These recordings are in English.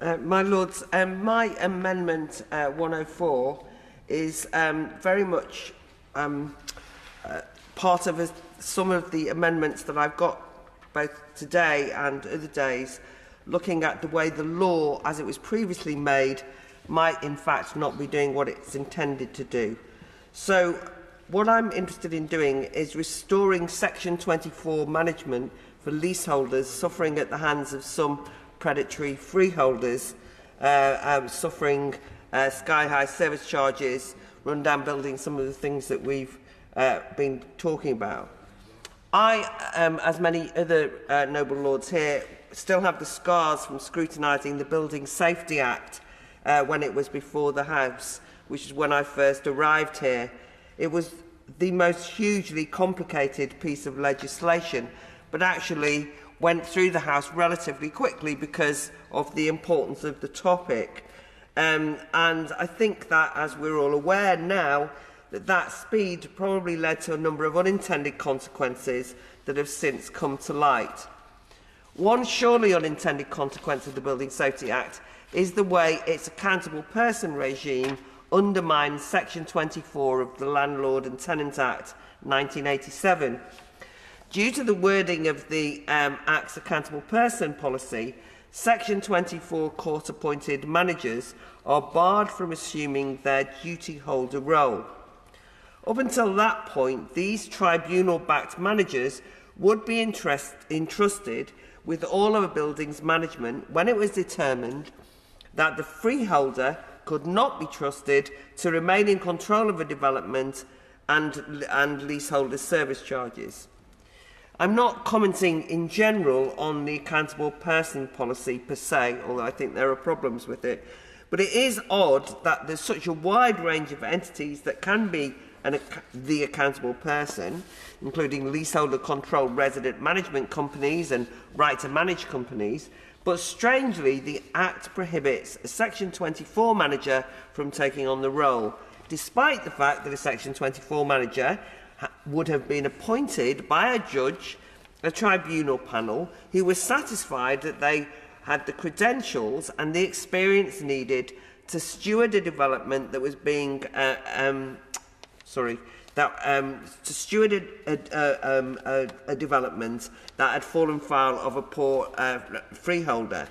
My Lords, my Amendment 104 is very much part of some of the amendments that I've got both today and other days, looking at the way the law, as it was previously made, might in fact not be doing what it's intended to do. So what I'm interested in doing is restoring Section 24 management for leaseholders suffering at the hands of some predatory freeholders, suffering sky-high service charges, run-down buildings, some of the things that we've been talking about. I, as many other noble lords here, still have the scars from scrutinising the Building Safety Act when it was before the House, which is when I first arrived here. It was the most hugely complicated piece of legislation, but actually went through the House relatively quickly because of the importance of the topic. And I think that, as we're all aware now, that speed probably led to a number of unintended consequences that have since come to light. One surely unintended consequence of the Building Safety Act is the way its accountable person regime undermines Section 24 of the Landlord and Tenant Act 1987. Due to the wording of the Act's accountable person policy, Section 24 court-appointed managers are barred from assuming their duty holder role. Up until that point, these tribunal-backed managers would be entrusted with all of a building's management when it was determined that the freeholder could not be trusted to remain in control of a development and leaseholder service charges. I'm not commenting in general on the accountable person policy per se, although I think there are problems with it, but it is odd that there's such a wide range of entities that can be the accountable person, including leaseholder-controlled resident management companies and right-to-manage companies, but strangely the Act prohibits a Section 24 manager from taking on the role, despite the fact that a Section 24 manager would have been appointed by a judge, a tribunal panel, who was satisfied that they had the credentials and the experience needed to steward a development that was being to steward a development that had fallen foul of a poor freeholder.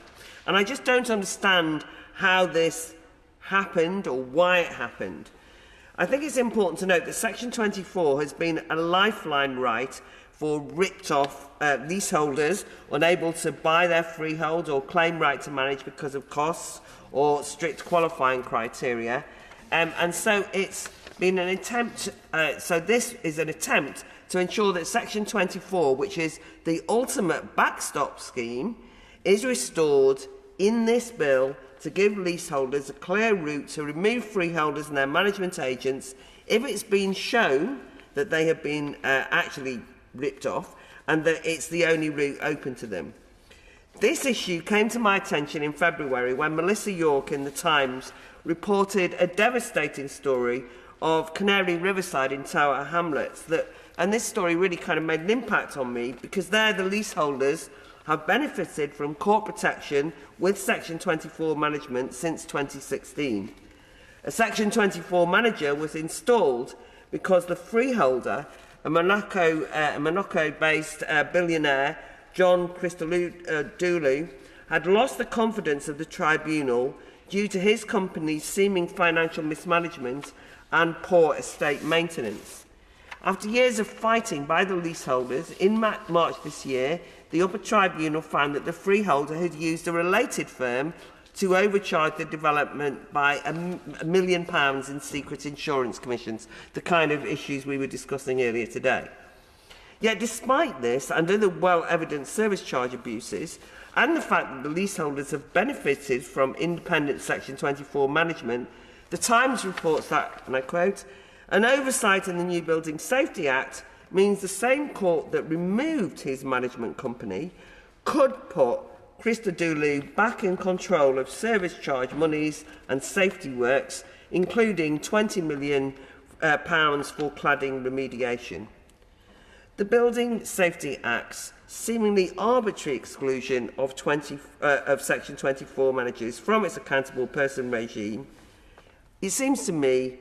And I just don't understand how this happened or why it happened. I think it's important to note that Section 24 has been a lifeline right for ripped-off leaseholders unable to buy their freehold or claim right to manage because of costs or strict qualifying criteria. And so it's been an attempt, this is an attempt to ensure that Section 24, which is the ultimate backstop scheme, is restored in this bill to give leaseholders a clear route to remove freeholders and their management agents if it's been shown that they have been actually ripped off and that it's the only route open to them. This issue came to my attention in February when Melissa York in The Times reported a devastating story of Canary Riverside in Tower Hamlets. And this story really kind of made an impact on me because there the leaseholders have benefited from court protection with Section 24 management since 2016. A Section 24 manager was installed because the freeholder, a Monaco-based billionaire, John Christodoulou, had lost the confidence of the tribunal due to his company's seeming financial mismanagement and poor estate maintenance. After years of fighting by the leaseholders, in March this year, the upper tribunal found that the freeholder had used a related firm to overcharge the development by £1 million in secret insurance commissions, the kind of issues we were discussing earlier today. Yet despite this, and other well-evidenced service charge abuses, and the fact that the leaseholders have benefited from independent Section 24 management, The Times reports that, and I quote, "An oversight in the new Building Safety Act means the same court that removed his management company could put Christodoulou back in control of service charge monies and safety works, including £20 million for cladding remediation." the Building Safety Act's seemingly arbitrary exclusion of Section 24 managers from its accountable person regime, it seems to me,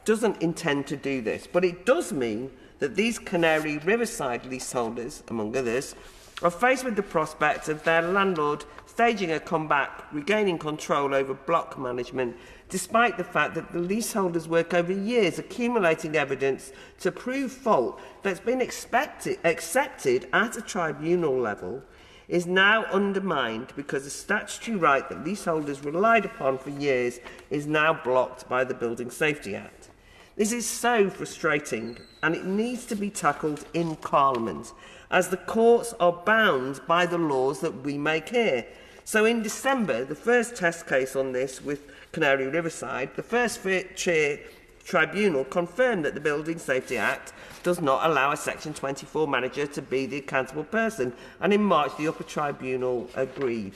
doesn't intend to do this. But it does mean that these Canary Riverside leaseholders, among others, are faced with the prospect of their landlord staging a comeback, regaining control over block management, despite the fact that the leaseholders work over years accumulating evidence to prove fault that's been accepted at a tribunal level is now undermined because a statutory right that leaseholders relied upon for years is now blocked by the Building Safety Act. This is so frustrating, and it needs to be tackled in Parliament, as the courts are bound by the laws that we make here. So in December, the first test case on this with Canary Riverside, the First Chair Tribunal confirmed that the Building Safety Act does not allow a Section 24 manager to be the accountable person, and in March the Upper Tribunal agreed.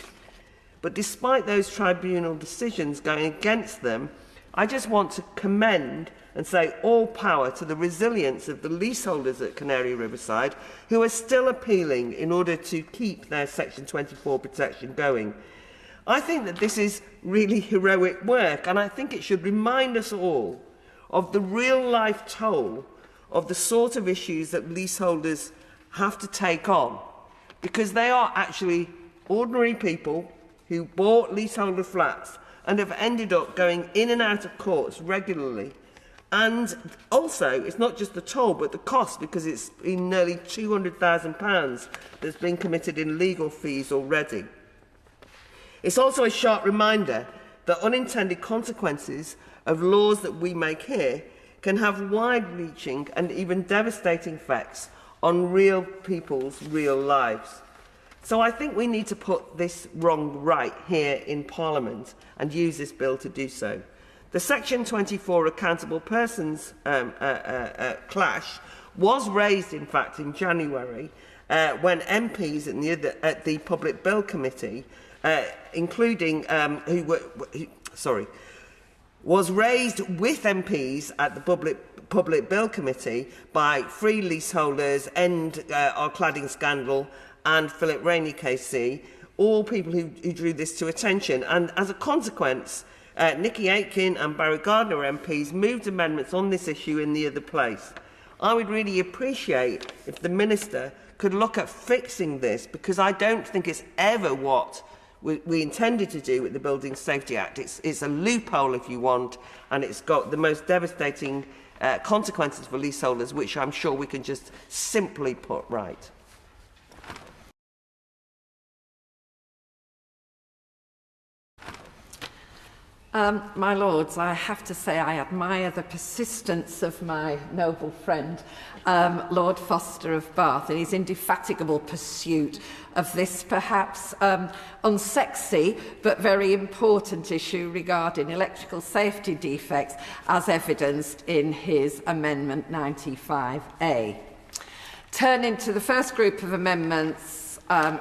But despite those tribunal decisions going against them, I just want to commend and say all power to the resilience of the leaseholders at Canary Riverside, who are still appealing in order to keep their Section 24 protection going. I think that this is really heroic work, and I think it should remind us all of the real-life toll of the sort of issues that leaseholders have to take on, because they are actually ordinary people who bought leaseholder flats and have ended up going in and out of courts regularly. And also, it's not just the toll, but the cost, because it's been nearly £200,000 that's been committed in legal fees already. It's also a sharp reminder that unintended consequences of laws that we make here can have wide-reaching and even devastating effects on real people's real lives. So I think we need to put this wrong right here in Parliament and use this bill to do so. The Section 24 accountable persons clash was raised, in fact, in January when MPs at the Public Bill Committee, was raised with MPs at the Public Bill Committee by Free Leaseholders, End Our Cladding Scandal and Philip Rainey KC, all people who drew this to attention. And as a consequence, Nicky Aitken and Barry Gardner MPs moved amendments on this issue in the other place. I would really appreciate if the Minister could look at fixing this, because I don't think it's ever what we intended to do with the Building Safety Act. It's a loophole, if you want, and it's got the most devastating consequences for leaseholders, which I'm sure we can just simply put right. My Lords, I have to say I admire the persistence of my noble friend, Lord Foster of Bath, in his indefatigable pursuit of this perhaps unsexy but very important issue regarding electrical safety defects, as evidenced in his Amendment 95A. Turning to the first group of amendments,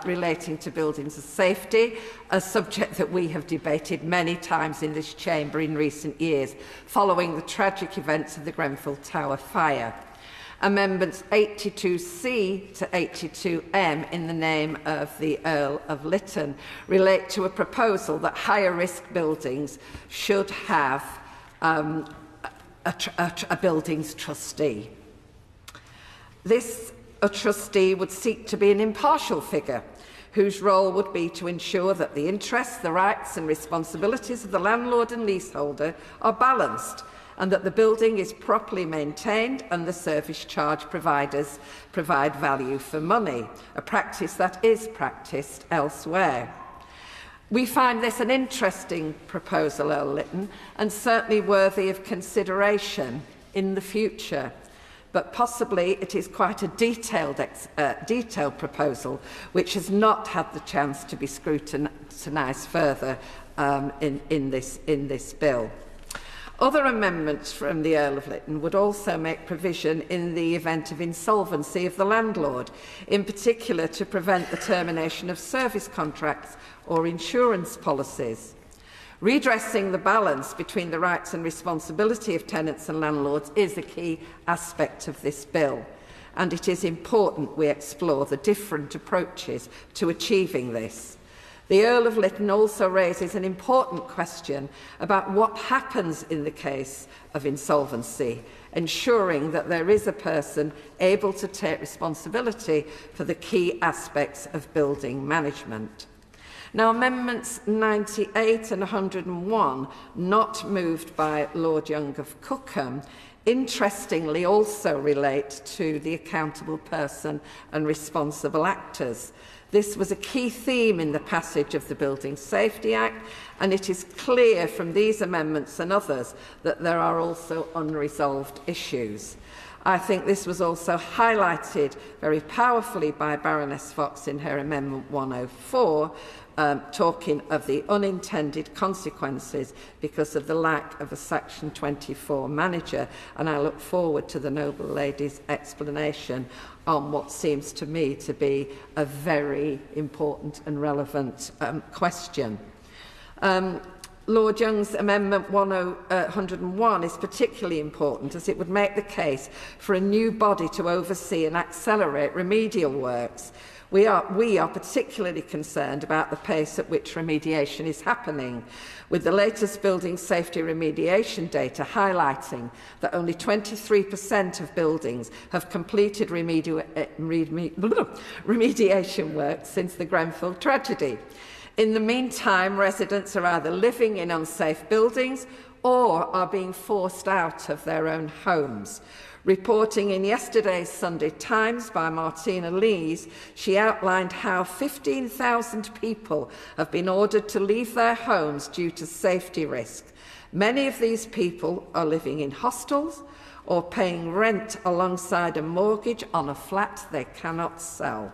relating to buildings of safety, a subject that we have debated many times in this chamber in recent years, following the tragic events of the Grenfell Tower fire. Amendments 82C to 82M, in the name of the Earl of Lytton, relate to a proposal that higher risk buildings should have a buildings trustee. A trustee would seek to be an impartial figure whose role would be to ensure that the interests, the rights and responsibilities of the landlord and leaseholder are balanced, and that the building is properly maintained and the service charge providers provide value for money, a practice that is practised elsewhere. We find this an interesting proposal, Earl Lytton, and certainly worthy of consideration in the future. But possibly it is quite a detailed proposal which has not had the chance to be scrutinised further in this bill. Other amendments from the Earl of Lytton would also make provision in the event of insolvency of the landlord, in particular to prevent the termination of service contracts or insurance policies. Redressing the balance between the rights and responsibility of tenants and landlords is a key aspect of this bill. and it is important we explore the different approaches to achieving this. The Earl of Lytton also raises an important question about what happens in the case of insolvency, ensuring that there is a person able to take responsibility for the key aspects of building management. Now, Amendments 98 and 101, not moved by Lord Young of Cookham, interestingly also relate to the accountable person and responsible actors. This was a key theme in the passage of the Building Safety Act, and it is clear from these amendments and others that there are also unresolved issues. I think this was also highlighted very powerfully by Baroness Fox in her Amendment 104, talking of the unintended consequences because of the lack of a Section 24 manager, and I look forward to the noble lady's explanation on what seems to me to be a very important and relevant question. Lord Young's Amendment 101 is particularly important as it would make the case for a new body to oversee and accelerate remedial works. We are particularly concerned about the pace at which remediation is happening, with the latest building safety remediation data highlighting that only 23% of buildings have completed remediation work since the Grenfell tragedy. In the meantime, residents are either living in unsafe buildings or are being forced out of their own homes. Reporting in yesterday's Sunday Times by Martina Lees, she outlined how 15,000 people have been ordered to leave their homes due to safety risks. Many of these people are living in hostels or paying rent alongside a mortgage on a flat they cannot sell.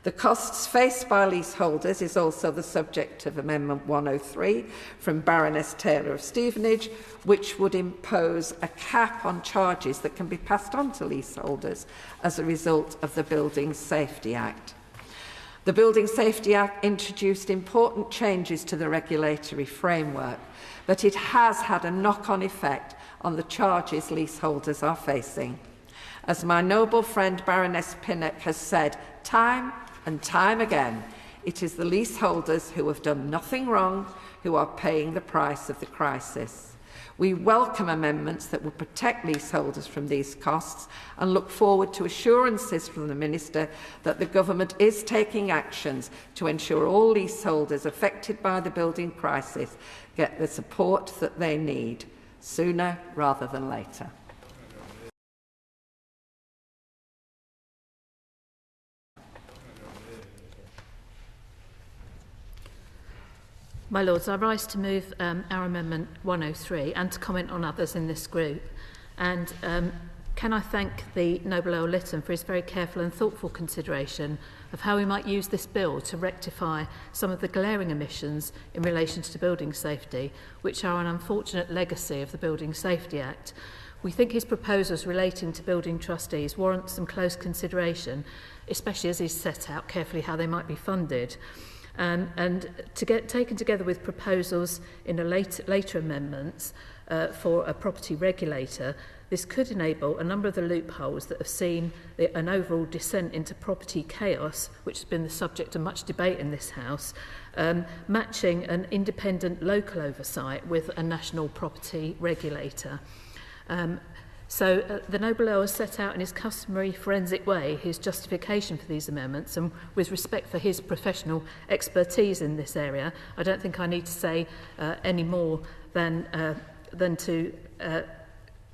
The costs faced by leaseholders is also the subject of Amendment 103 from Baroness Taylor of Stevenage, which would impose a cap on charges that can be passed on to leaseholders as a result of the Building Safety Act. The Building Safety Act introduced important changes to the regulatory framework, but it has had a knock-on effect on the charges leaseholders are facing. As my noble friend Baroness Pinnock has said time and time again, it is the leaseholders who have done nothing wrong who are paying the price of the crisis. We welcome amendments that will protect leaseholders from these costs and look forward to assurances from the Minister that the Government is taking actions to ensure all leaseholders affected by the building crisis get the support that they need, sooner rather than later. My Lords, I rise to move our Amendment 103 and to comment on others in this group. And can I thank the Noble Earl Lytton for his very careful and thoughtful consideration of how we might use this bill to rectify some of the glaring omissions in relation to building safety, which are an unfortunate legacy of the Building Safety Act. We think his proposals relating to building trustees warrant some close consideration, especially as he's set out carefully how they might be funded. And to get taken together with proposals in a later amendments for a property regulator, this could enable a number of the loopholes that have seen an overall descent into property chaos, which has been the subject of much debate in this House, matching an independent local oversight with a national property regulator. So the Noble Earl has set out in his customary forensic way his justification for these amendments, and with respect for his professional expertise in this area, I don't think I need to say any more than to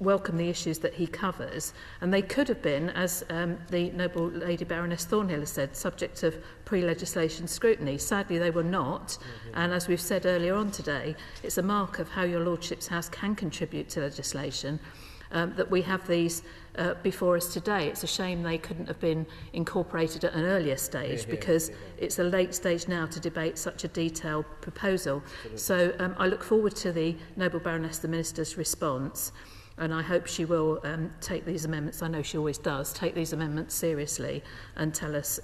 welcome the issues that he covers. And they could have been, as the Noble Lady Baroness Thornhill has said, subject of pre-legislation scrutiny. Sadly, they were not. And as we've said earlier on today, it's a mark of how your Lordship's House can contribute to legislation that we have these before us today. It's a shame they couldn't have been incorporated at an earlier stage, because it's a late stage now to debate such a detailed proposal. So I look forward to the Noble Baroness, the Minister's response, and I hope she will take these amendments, I know she always does, take these amendments seriously and tell us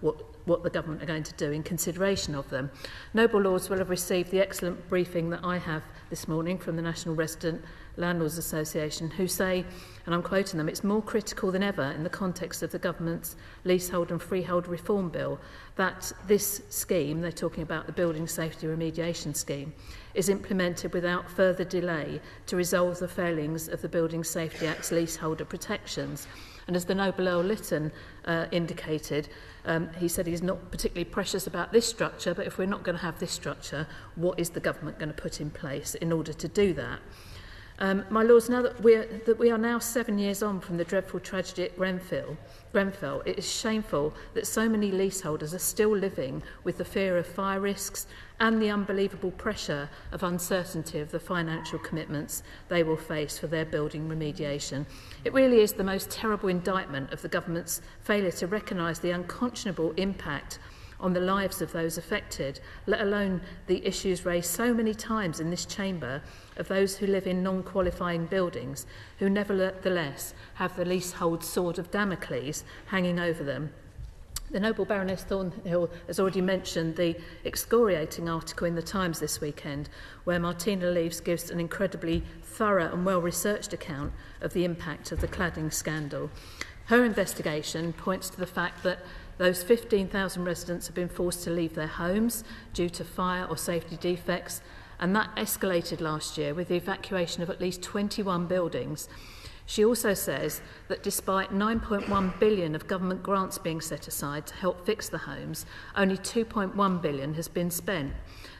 what the Government are going to do in consideration of them. Noble Lords will have received the excellent briefing that I have this morning from the National Resident Landlords Association, who say, and I'm quoting them, it's more critical than ever in the context of the government's Leasehold and Freehold reform bill that this scheme, they're talking about the Building Safety Remediation Scheme, is implemented without further delay to resolve the failings of the Building Safety Act's leaseholder protections. And as the Noble Earl Lytton indicated, he said he's not particularly precious about this structure, but if we're not going to have this structure, what is the government going to put in place in order to do that? My Lords, now that we are now 7 years on from the dreadful tragedy at Grenfell, it is shameful that so many leaseholders are still living with the fear of fire risks and the unbelievable pressure of uncertainty of the financial commitments they will face for their building remediation. It really is the most terrible indictment of the government's failure to recognise the unconscionable impact on the lives of those affected, let alone the issues raised so many times in this chamber of those who live in non-qualifying buildings, who nevertheless have the leasehold sword of Damocles hanging over them. The Noble Baroness Thornhill has already mentioned the excoriating article in the Times this weekend, where Martina Leaves gives an incredibly thorough and well-researched account of the impact of the cladding scandal. Her investigation points to the fact that those 15,000 residents have been forced to leave their homes due to fire or safety defects, and that escalated last year with the evacuation of at least 21 buildings. She also says that despite 9.1 billion of government grants being set aside to help fix the homes, only 2.1 billion has been spent.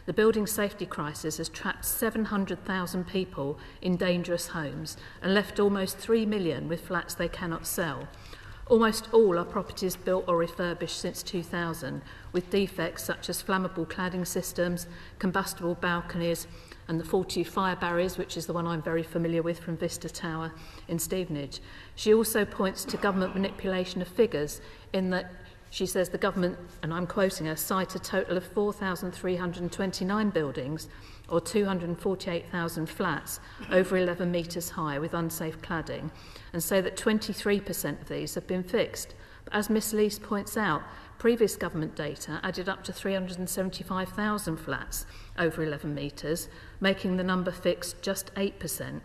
The building safety crisis has trapped 700,000 people in dangerous homes and left almost 3 million with flats they cannot sell. Almost all are properties built or refurbished since 2000, with defects such as flammable cladding systems, combustible balconies, and the faulty fire barriers, which is the one I'm very familiar with from Vista Tower in Stevenage. She also points to government manipulation of figures in that she says the government, and I'm quoting her, cite a total of 4,329 buildings or 248,000 flats over 11 metres high with unsafe cladding, and say that 23% of these have been fixed. But as Miss Lees points out, previous government data added up to 375,000 flats over 11 metres, making the number fixed just 8%.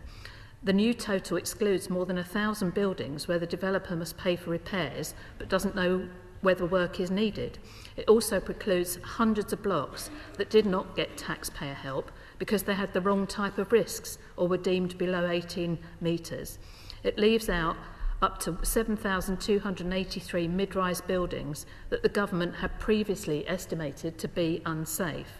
The new total excludes more than 1,000 buildings where the developer must pay for repairs but doesn't know whether work is needed. It also precludes hundreds of blocks that did not get taxpayer help because they had the wrong type of risks or were deemed below 18 metres. It leaves out up to 7,283 mid-rise buildings that the government had previously estimated to be unsafe.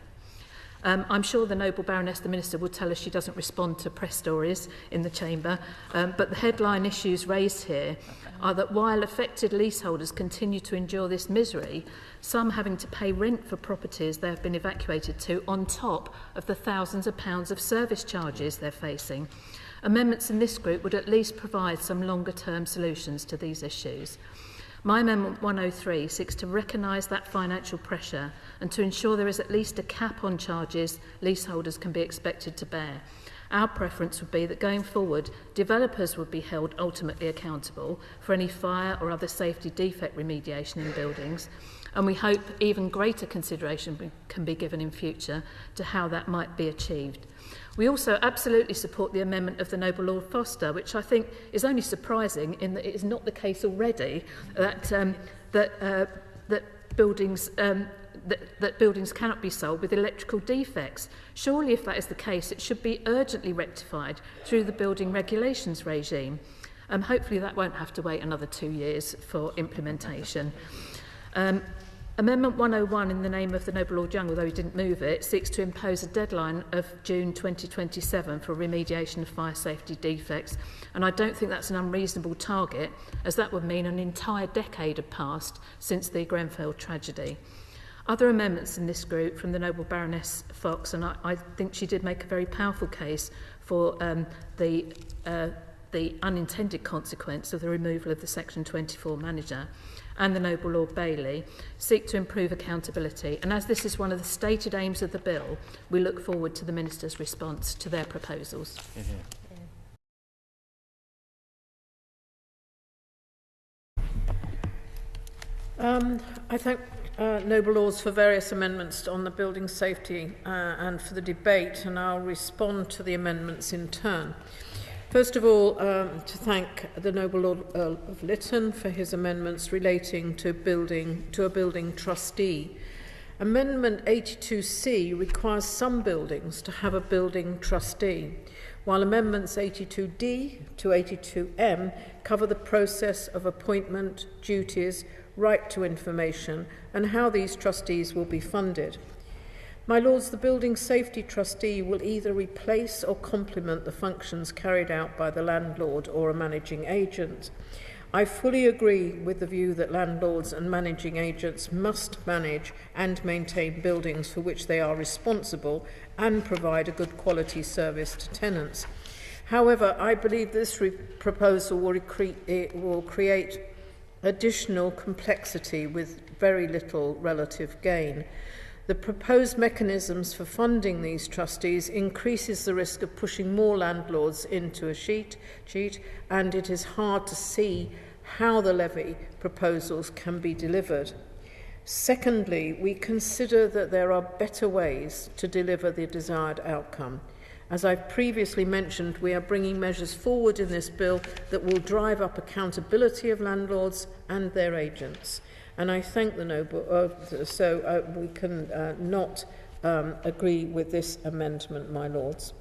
I'm sure the Noble Baroness, the Minister, will tell us she doesn't respond to press stories in the chamber, but the headline issues raised here are that while affected leaseholders continue to endure this misery, some having to pay rent for properties they have been evacuated to on top of the thousands of pounds of service charges they're facing. Amendments in this group would at least provide some longer-term solutions to these issues. My Amendment 103 seeks to recognise that financial pressure and to ensure there is at least a cap on charges leaseholders can be expected to bear. Our preference would be that going forward, developers would be held ultimately accountable for any fire or other safety defect remediation in buildings, and we hope even greater consideration can be given in future to how that might be achieved. We also absolutely support the amendment of the Noble Lord Foster, which I think is only surprising in that it is not the case already that buildings cannot be sold with electrical defects. Surely, if that is the case, it should be urgently rectified through the building regulations regime. Hopefully that won't have to wait another 2 years for implementation. Amendment 101, in the name of the Noble Lord Young, although he didn't move it, seeks to impose a deadline of June 2027 for remediation of fire safety defects. And I don't think that's an unreasonable target, as that would mean an entire decade had passed since the Grenfell tragedy. Other amendments in this group from the Noble Baroness Fox, and I think she did make a very powerful case for the unintended consequence of the removal of the Section 24 manager, and the Noble Lord Bailey, seek to improve accountability. And as this is one of the stated aims of the bill, we look forward to the Minister's response to their proposals. I thank Noble Lords for various amendments on the building safety and for the debate, and I'll respond to the amendments in turn. First of all, to thank the Noble Lord Earl of Lytton for his amendments relating to a building trustee. Amendment 82C requires some buildings to have a building trustee, while Amendments 82D to 82M cover the process of appointment, duties, right to information, and how these trustees will be funded. My Lords, the Building Safety Trustee will either replace or complement the functions carried out by the landlord or a managing agent. I fully agree with the view that landlords and managing agents must manage and maintain buildings for which they are responsible and provide a good quality service to tenants. However, I believe this proposal will create additional complexity with very little relative gain. The proposed mechanisms for funding these trustees increases the risk of pushing more landlords into a cheat, and it is hard to see how the levy proposals can be delivered. Secondly, we consider that there are better ways to deliver the desired outcome. As I've previously mentioned, we are bringing measures forward in this bill that will drive up accountability of landlords and their agents. And I thank the Noble, we can not agree with this amendment, my Lords.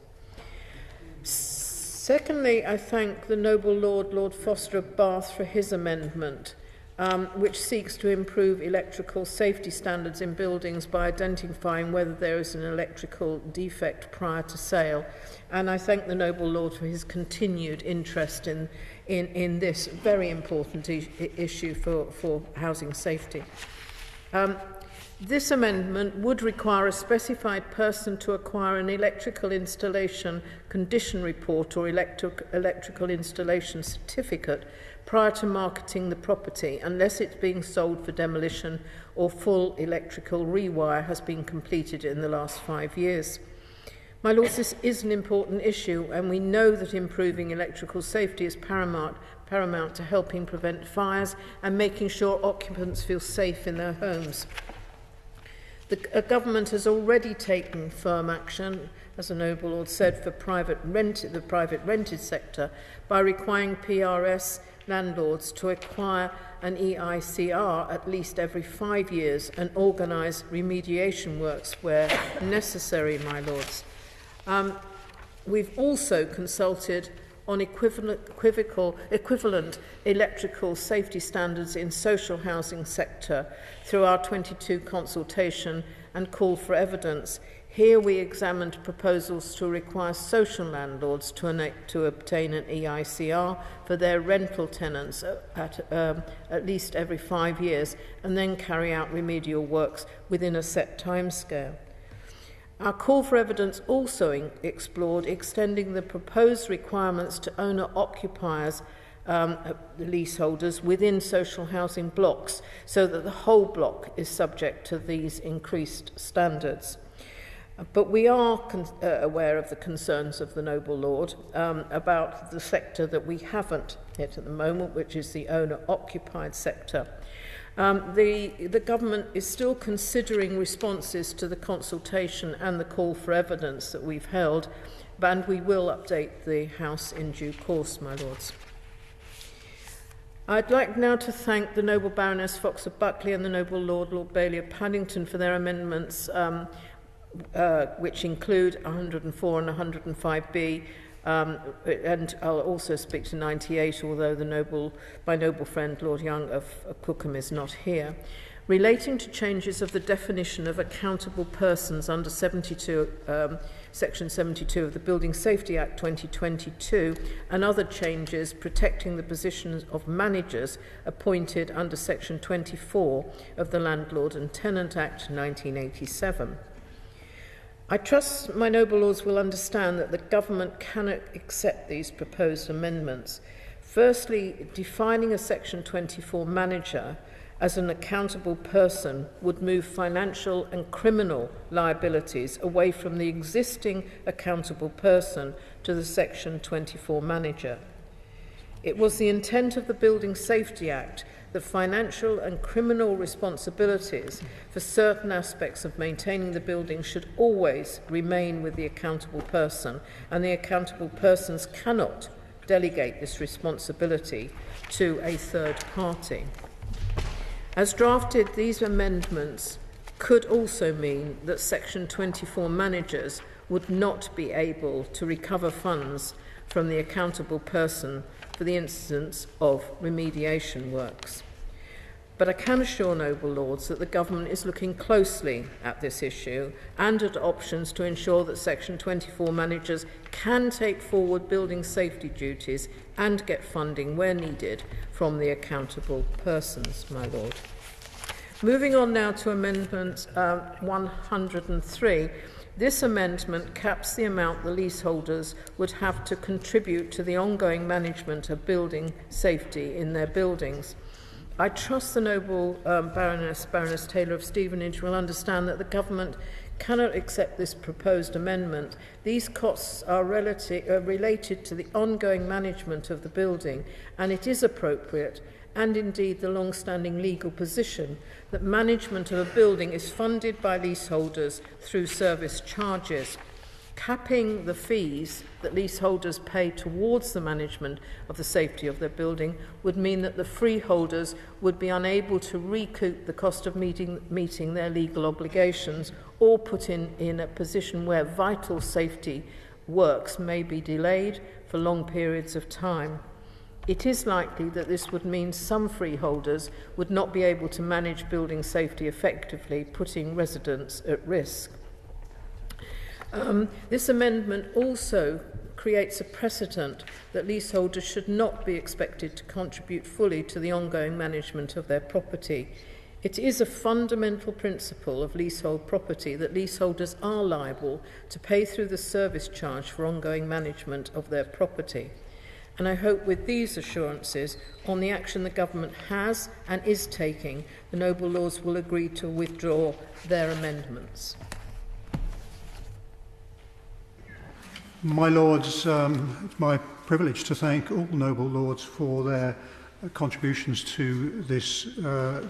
Secondly, I thank the Noble Lord, Lord Foster of Bath, for his amendment, which seeks to improve electrical safety standards in buildings by identifying whether there is an electrical defect prior to sale. And I thank the Noble Lord for his continued interest in this very important issue for housing safety. This amendment would require a specified person to acquire an electrical installation condition report or electrical installation certificate prior to marketing the property, unless it's being sold for demolition or full electrical rewire has been completed in the last 5 years. My Lords, this is an important issue, and we know that improving electrical safety is paramount to helping prevent fires and making sure occupants feel safe in their homes. The government has already taken firm action, as the Noble Lord said, for the private rented sector by requiring PRS landlords to acquire an EICR at least every 5 years and organise remediation works where necessary, my Lords. We've also consulted on equivalent electrical safety standards in social housing sector through our 22 consultation and call for evidence. Here we examined proposals to require social landlords to obtain an EICR for their rental tenants at least every 5 years and then carry out remedial works within a set timescale. Our call for evidence also explored extending the proposed requirements to owner-occupiers, the leaseholders, within social housing blocks so that the whole block is subject to these increased standards. But we are aware of the concerns of the Noble Lord about the sector that we haven't hit at the moment, which is the owner-occupied sector. The government is still considering responses to the consultation and the call for evidence that we've held, and we will update the House in due course, my Lords. I'd like now to thank the Noble Baroness Fox of Buckley and the Noble Lord, Lord Bailey of Paddington for their amendments, which include 104 and 105B, and I'll also speak to 98, although my noble friend Lord Young of Cookham is not here, relating to changes of the definition of accountable persons under Section 72 of the Building Safety Act 2022 and other changes protecting the positions of managers appointed under Section 24 of the Landlord and Tenant Act 1987. I trust my noble lords will understand that the government cannot accept these proposed amendments. Firstly, defining a Section 24 manager as an accountable person would move financial and criminal liabilities away from the existing accountable person to the Section 24 manager. It was the intent of the Building Safety Act that financial and criminal responsibilities for certain aspects of maintaining the building should always remain with the accountable person, and the accountable persons cannot delegate this responsibility to a third party. As drafted, these amendments could also mean that Section 24 managers would not be able to recover funds from the accountable person for the instance of remediation works. But I can assure noble lords that the government is looking closely at this issue and at options to ensure that Section 24 managers can take forward building safety duties and get funding where needed from the accountable persons, my lord. Moving on now to Amendment 103. This amendment caps the amount the leaseholders would have to contribute to the ongoing management of building safety in their buildings. I trust the noble Baroness Taylor of Stevenage will understand that the government cannot accept this proposed amendment. These costs are related to the ongoing management of the building, and it is appropriate, and indeed the long-standing legal position, that management of a building is funded by leaseholders through service charges. Capping the fees that leaseholders pay towards the management of the safety of their building would mean that the freeholders would be unable to recoup the cost of meeting their legal obligations, or put in a position where vital safety works may be delayed for long periods of time. It is likely that this would mean some freeholders would not be able to manage building safety effectively, putting residents at risk. This amendment also creates a precedent that leaseholders should not be expected to contribute fully to the ongoing management of their property. It is a fundamental principle of leasehold property that leaseholders are liable to pay through the service charge for ongoing management of their property. And I hope with these assurances on the action the government has and is taking, the noble lords will agree to withdraw their amendments. My lords, it's my privilege to thank all noble lords for their contributions to this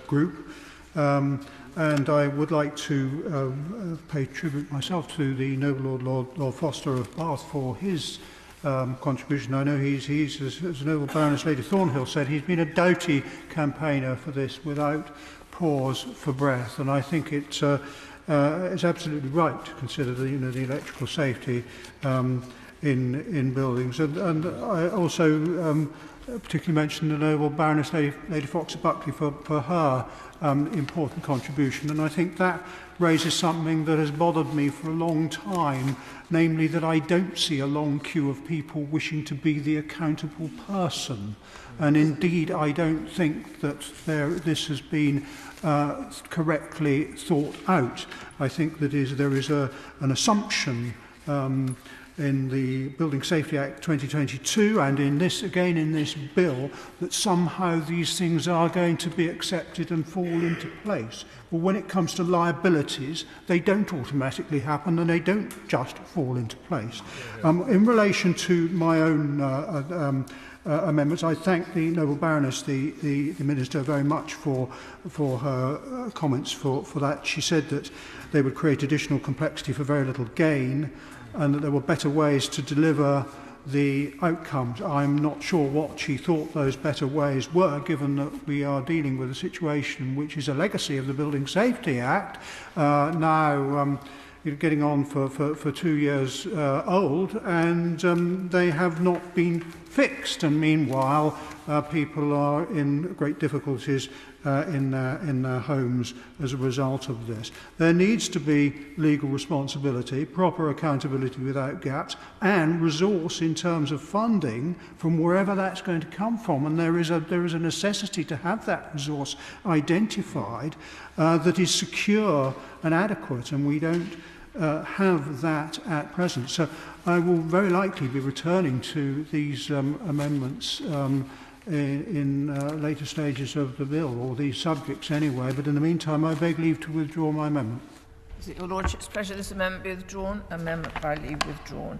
group. And I would like to pay tribute myself to the noble Lord Foster of Bath for his contribution. I know he's as noble Baroness Lady Thornhill said, he's been a doughty campaigner for this without pause for breath. And I think it's absolutely right to consider the electrical safety in buildings. And I also particularly mention the noble Baroness Lady Fox Buckley for her important contribution. And I think that raises something that has bothered me for a long time, namely that I don't see a long queue of people wishing to be the accountable person. And indeed, I don't think that this has been correctly thought out. I think that there is an assumption in the Building Safety Act 2022 and in this bill that somehow these things are going to be accepted and fall into place. Well, when it comes to liabilities, they don't automatically happen and they don't just fall into place. In relation to my own amendments, I thank the noble Baroness, the Minister, very much for her comments for that. She said that they would create additional complexity for very little gain, and that there were better ways to deliver the outcomes. I'm not sure what she thought those better ways were, given that we are dealing with a situation which is a legacy of the Building Safety Act, now getting on for 2 years old, and they have not been fixed. And meanwhile, people are in great difficulties in their homes as a result of this. There needs to be legal responsibility, proper accountability without gaps, and resource in terms of funding from wherever that's going to come from. And there is a necessity to have that resource identified that is secure and adequate, and we don't have that at present. So I will very likely be returning to these amendments in later stages of the bill, or these subjects anyway, but in the meantime I beg leave to withdraw my amendment. Is it your Lordship's pleasure this amendment be withdrawn? Amendment by leave withdrawn.